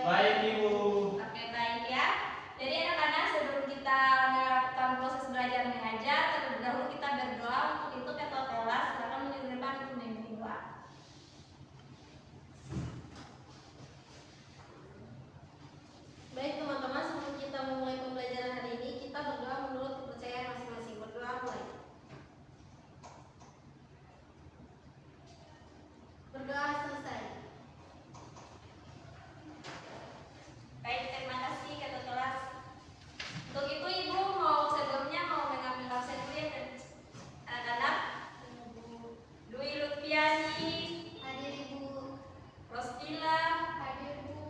Baik, Ibu. Oke, baik ya. Jadi anak-anak, sebelum kita melakukan proses belajar mengajar, terlebih dahulu kita berdoa. Untuk itu ketua kelas silakan menuju depan untuk memimpin doa. Baik teman-teman, sebelum kita memulai pembelajaran hari ini, kita berdoa menurut kepercayaan masing-masing. Berdoa mulai. Berdoa selesai. Baik, terima kasih ketua kelas. Untuk itu Ibu sebelumnya mau mengambil absen dulu ya anak-anak. Dwi Lutfiani, Hadir Ibu. Rostila, Hadir Bu.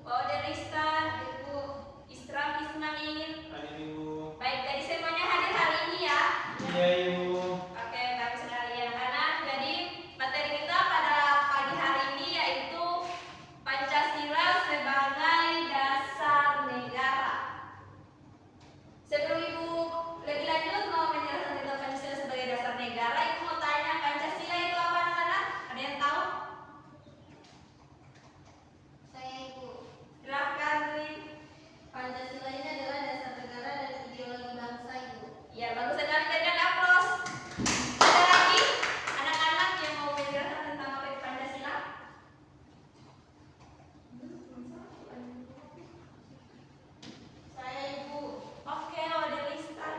Paudelista, Ibu, Isra Ismail. Hadir, Ibu. Baik, jadi semuanya hadir hari ini ya. Iya, Ibu. Oke, bagus sekali anak-anak. Jadi materi kita pada pagi hari ini yaitu Pancasila sebagai dasar negara. Sebelum Ibu lebih lanjut mau menjelaskan tentang Pancasila sebagai dasar negara, Ibu mau tanya Pancasila itu apa anak-anak? Ada yang tahu? Saya Ibu. Silahkan Dwi. Pancasila ini adalah dasar negara dan ideologi bangsa Ibu. Ya, bagus sekali, berikan aplaus. Ada lagi anak-anak yang mau menjelaskan tentang apa itu Pancasila? Saya Ibu. Oke, ada lista.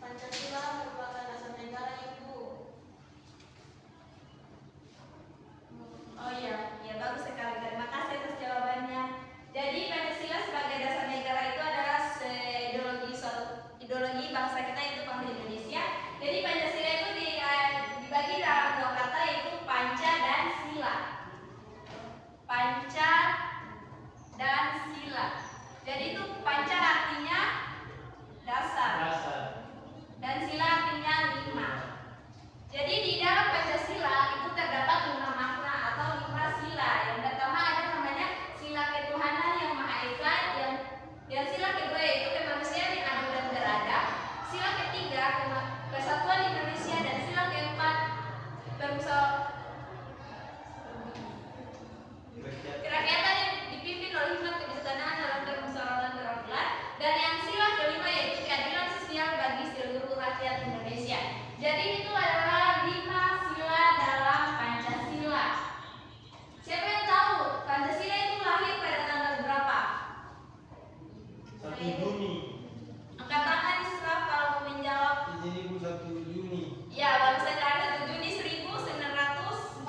Pancasila merupakan dasar negara Ibu. Oh iya, ya bagus sekali. Terima kasih atas jawabannya. Jadi Pancasila sebagai dasar negara itu adalah ideologi bangsa kita yaitu bangsa Indonesia. Jadi Pancasila itu dibagi dalam dua kata yaitu panca dan sila. Panca dan sila. Jadi itu panca artinya dasar Dasar. dan sila artinya 5. Jadi di dalam Pancasila itu terdapat 5 makna atau 5 sila. Yang pertama ada namanya sila ketuhanan yang Maha Esa, yang sila kedua yaitu kemanusiaan yang adil dan beradab. Sila ketiga kesatuan Indonesia dan sila keempat kerakyatan yang dipimpin oleh hikmat kebijaksanaan dalam permusyawaratan perwakilan, dan yang sila kelima yaitu keadilan sosial bagi seluruh rakyat Indonesia. Jadi itu adalah 5 sila dalam Pancasila. Siapa yang tahu Pancasila itu lahir pada tanggal berapa? 1 Juni. Angkat tangan Isra kalau mau menjawab. Izin Ibu, 1 Juni. Ya, baru sekali 1 Juni 1945.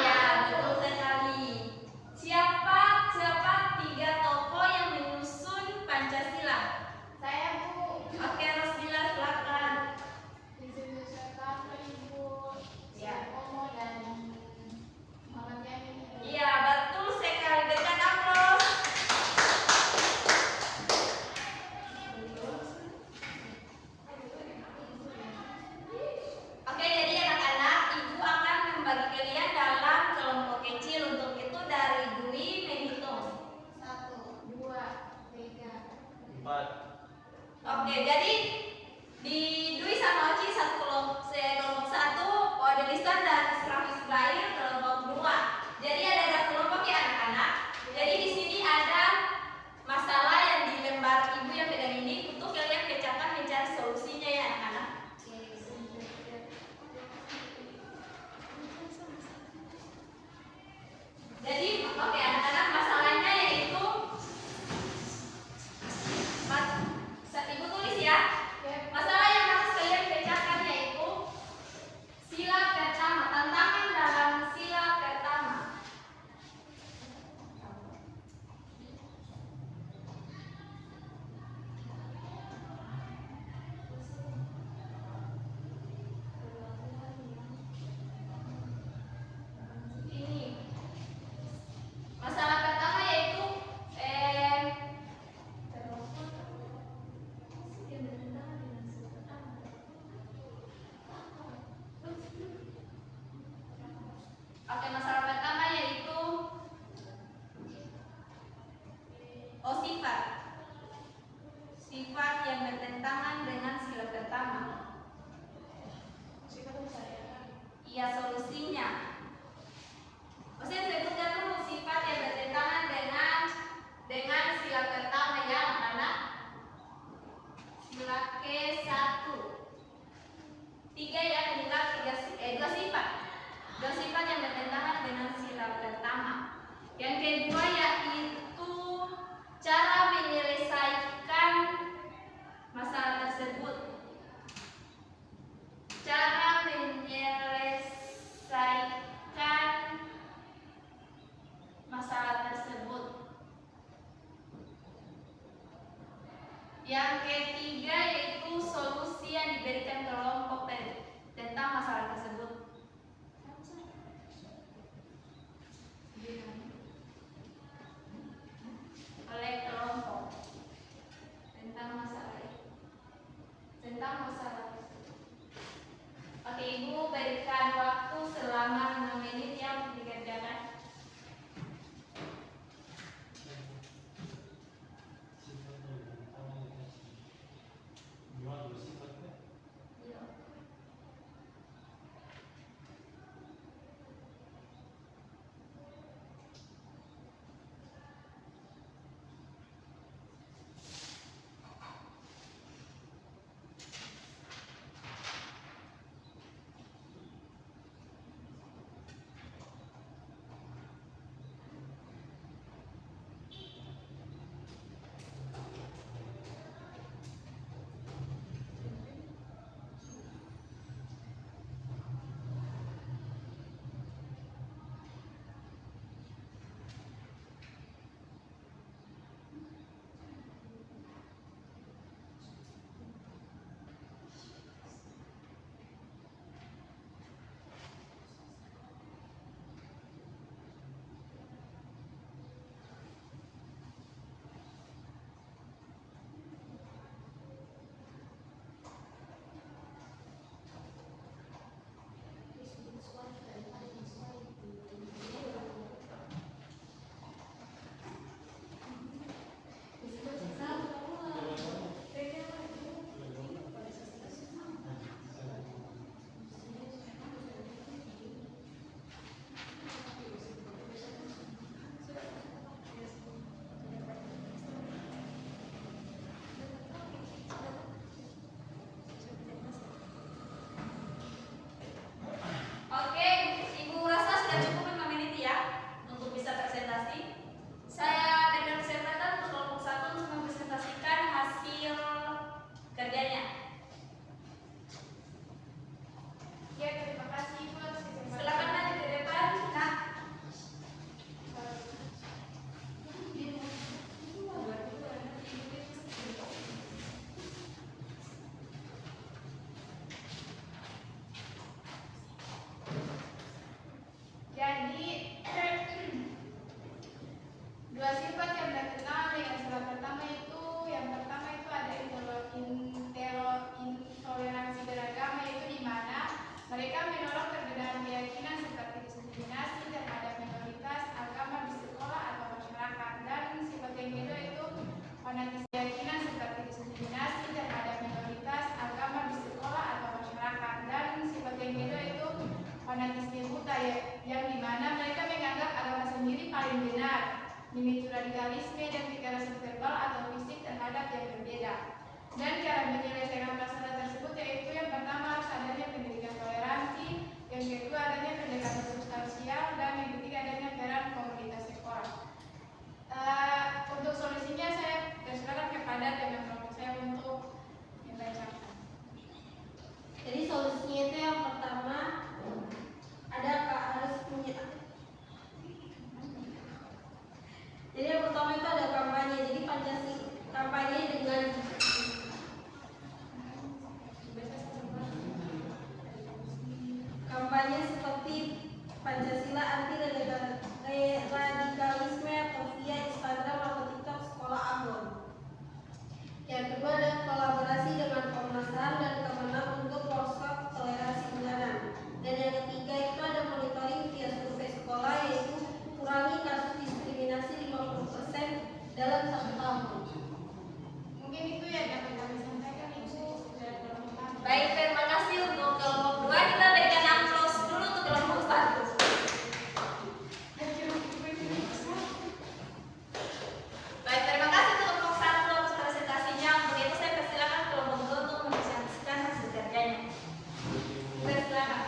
Ya, betul sekali. Siapa 3 tokoh yang menyusun Pancasila? Saya Bu. Oke, Rosdila silakan. Izin Soekarno Ibu. Ya. Soekarno dan Muhammad Yani. Iya, betul sekali. Berikan aplaus. Oke, jadi anak-anak, Ibu akan membagi kalian dalam kelompok kecil. Untuk itu dari Dwi menghitung. 1, 2, 3. 4. Oke, jadi di Dwi sama Oci kelompok 1, Odelistan dan Isra Ismail kelompok 2. Jadi ada kelompok ya anak-anak. Jadi di sini ada masalah yang di lembar Ibu yang pegang ini untuk kalian pecahkan mencari solusinya ya anak-anak. Jadi oke anak-anak, masalahnya yaitu Ibu tulis ya. Masalah yang harus kalian pecahkan yaitu sila pertama, tantangan dalam sila pertama. Ini. Masalah pertama yaitu Oke, masalah pertama yaitu sifat. Sifat yang bertentangan dengan sila pertama. Iya, solusinya. Maksudnya sebutkan dulu sifat yang bertentangan masalah tersebut. Yang ketiga yaitu solusi yang diberikan kelompok tentang masalah tersebut. Oleh kelompok tentang masalah tersebut. Oke, Ibu berikan waktu selama 5 menit ya untuk dikerjakan. Oke, Ibu rasa sudah cukup 5 menit ya untuk bisa presentasi. Saya berikan kesempatan untuk kelompok 1 untuk mempresentasikan hasil kerjanya. Ya, terima kasih Ibu atas kesempatan. Silakan maju ke depan. Nah, Jadi dua sifat yang terkenal dengan sifat pertama itu, yang pertama itu ada intoleransi beragama, yaitu di mana mereka menolak perbedaan keyakinan seperti diskriminasi terhadap minoritas agama di sekolah atau masyarakat. Dan sifat yang kedua itu fanatisme keyakinan seperti diskriminasi terhadap minoritas agama di sekolah atau masyarakat. Dan sifat yang kedua itu fanatisme buta, yang dimana mereka menganggap agama sendiri paling benar, memicu radikalisme dan kekerasan verbal atau fisik terhadap yang berbeda. Dan cara menyelesaikan masalah tersebut yaitu yang pertama harus adanya pendidikan toleransi, yang kedua adanya pendekatan substansial, dan yang ketiga adanya peran komunitas sekolah. Untuk solusinya saya persilakan kepada teman kelompok saya untuk membacakan. Jadi solusinya itu yang pertama ada harus punya. Jadi yang pertama itu ada kampanye. Jadi Pancasila kampanye dengan kampanye seperti Pancasila, anti radikalisme atau via Instagram atau TikTok sekolah Ambon. Yang kedua ada kolaborasi dengan Komnas HAM dan Kemenang untuk workshop toleransi bulanan. Dan yang ketiga itu ada monitoring via survei sekolah, yaitu kurangi kasus diskriminasi 50% dalam 1 tahun. Mungkin itu ya dapat kami sampaikan Ibu. baik, terima kasih untuk kelompok 2. Kita berikan aplaus dulu untuk kelompok 1. Baik, terima kasih untuk kelompok 1 atas presentasinya. Untuk itu saya persilakan kelompok 2 untuk mempresentasikan hasil kerjanya. Persilakan.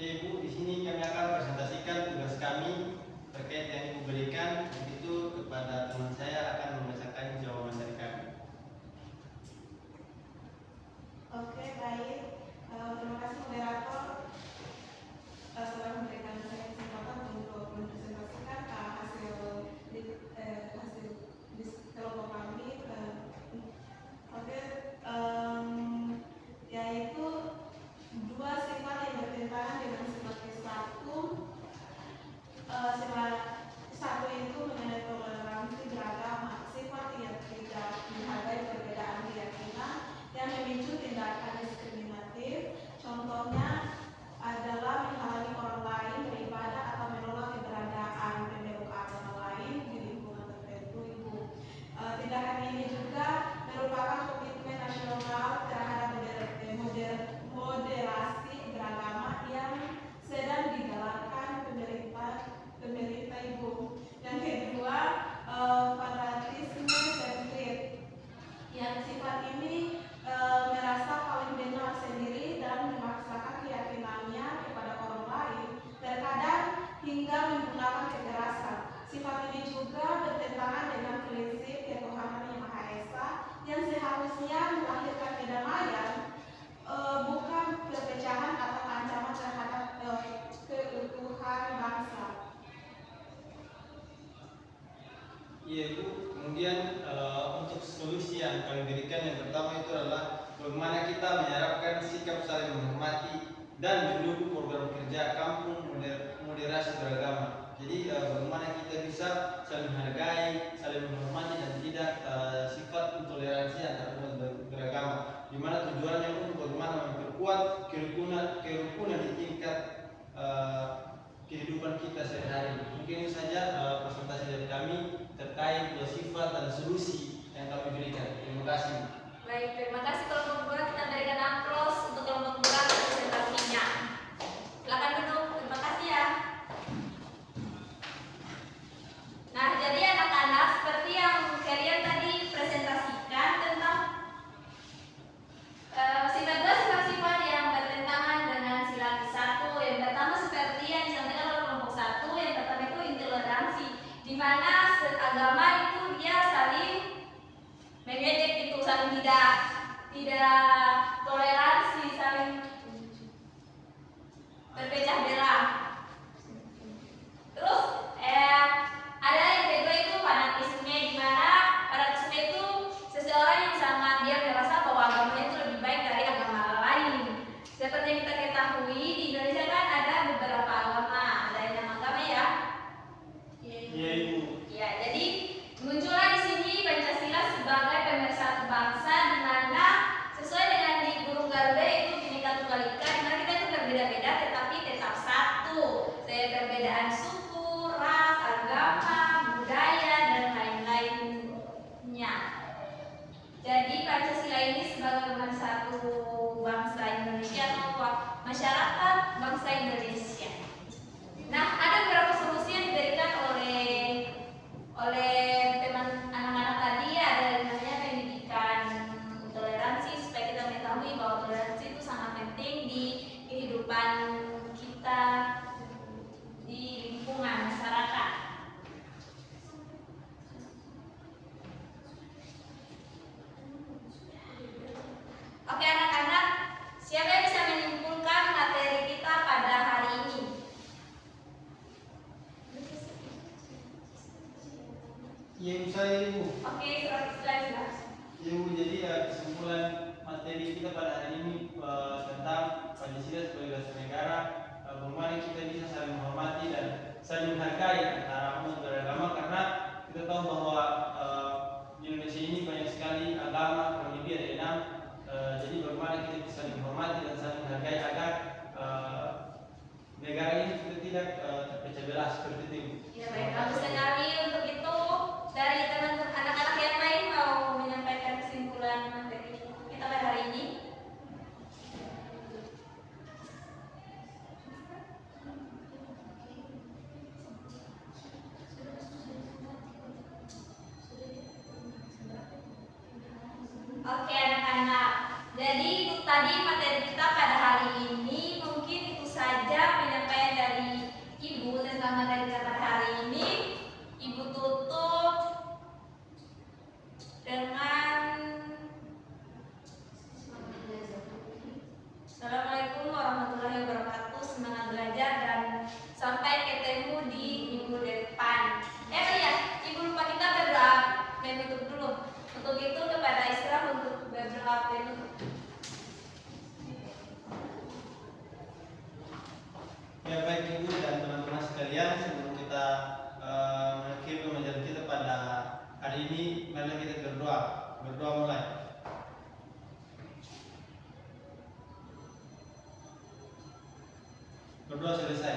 Ya Ibu, di sini kami akan presentasikan tugas kami terkait yang Ibu berikan. Itu kepada teman saya akan membacakan jawaban dari kami. sifat ini merasa paling benar sendiri dan memaksakan keyakinannya kepada orang lain, terkadang hingga menggunakan kekerasan. Sifat ini juga bertentangan dengan prinsip ketuhanan Yang Maha Esa yang seharusnya melahirkan kedamaian, bukan perpecahan atau ancaman terhadap keutuhan bangsa. Iya Ibu, kemudian untuk solusi yang kami berikan yang pertama itu adalah bagaimana kita menyerapkan sikap saling menghormati dan mendukung program kerja kampung moderasi beragama. Jadi bagaimana kita bisa saling menghargai, saling menghormati dan tidak sifat intoleransi antar umat beragama. Di mana tujuannya untuk bagaimana memperkuat kerukunan di tingkat kehidupan kita sehari-hari. Mungkin itu saja presentasi dari kami terkait sifat dan solusi yang kami berikan. Terima kasih. Baik, terima kasih kelompok 2. Kita berikan aplaus untuk kelompok 2 presentasinya. Silakan duduk. Terima kasih ya. Nah, jadi anak-anak seperti yang kalian tadi presentasikan tentang sifat-sifat yang bertentangan dengan sila ke-1. Yang pertama seperti yang disampaikan oleh kelompok 1, yang pertama itu intoleransi, di mana agama itu dia saling mengejek, itu saling tidak toleransi, saling berpecah belah. Terus ada yang kedua itu fanatisme, di mana fanatisme itu seseorang yang sangat dia merasa bahwa agamanya itu lebih baik dari agama lain. Seperti yang kita ketahui di Indonesia kan ada beberapa agama, ada yang nama agama ya. Iya Ibu. Ya, jadi muncullah di sini Pancasila sebagai pemersatu bangsa, di mana sesuai dengan di Burung Garuda itu Bhinneka Tunggal Ika, di mana kita itu berbeda-beda tetapi tetap satu. Perbedaan suku, ras, agama, budaya dan lain-lainnya. Jadi Pancasila ini sebagai pemersatu bangsa Indonesia atau masyarakat bangsa Indonesia. Nah, ada beberapa solusi yang diberikan oleh teman anak-anak tadi, ada yang namanya pendidikan toleransi, supaya kita mengetahui bahwa toleransi itu sangat penting di kehidupan kita di lingkungan masyarakat. Oke anak-anak, siapa yang bisa menyimpulkan materi kita pada hari ini? Iya Ibu, saya Ibu. Oke, silahkan. Ibu, jadi kesimpulan materi kita pada hari ini tentang Pancasila sebagai dasar negara, bagaimana kita bisa saling menghormati dan saling menghargai antara umat beragama, karena kita tahu bahwa di Indonesia ini banyak sekali agama, kurang lebih ada 6. Jadi bagaimana kita bisa saling menghormati dan saling menghargai agar negara ini juga tidak terpecah belah seperti itu. Ya, baik, bagus sekali. Untuk itu dari teman-teman anak-anak yang lain mau menyampaikan kesimpulan materi kita pada hari ini. Oke anak-anak, jadi itu tadi materi kita pada hari ini. Mungkin itu saja penyampaian dari Ibu tentang materi kita pada hari ini. Ibu tutup dengan Assalamualaikum warahmatullahi wabarakatuh. Semangat belajar dan sampai ketemu di minggu depan. Ya, Ibu lupa kita berdoa menutup dulu. Untuk itu kepada Isra untuk berdoa penutup. Ya baik Ibu dan teman-teman sekalian, sebelum kita mengakhiri pembelajaran kita pada hari ini, mari kita berdoa. Berdoa mulai. Berdoa selesai.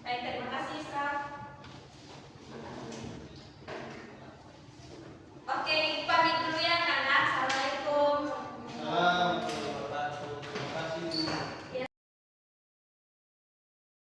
Baik, terima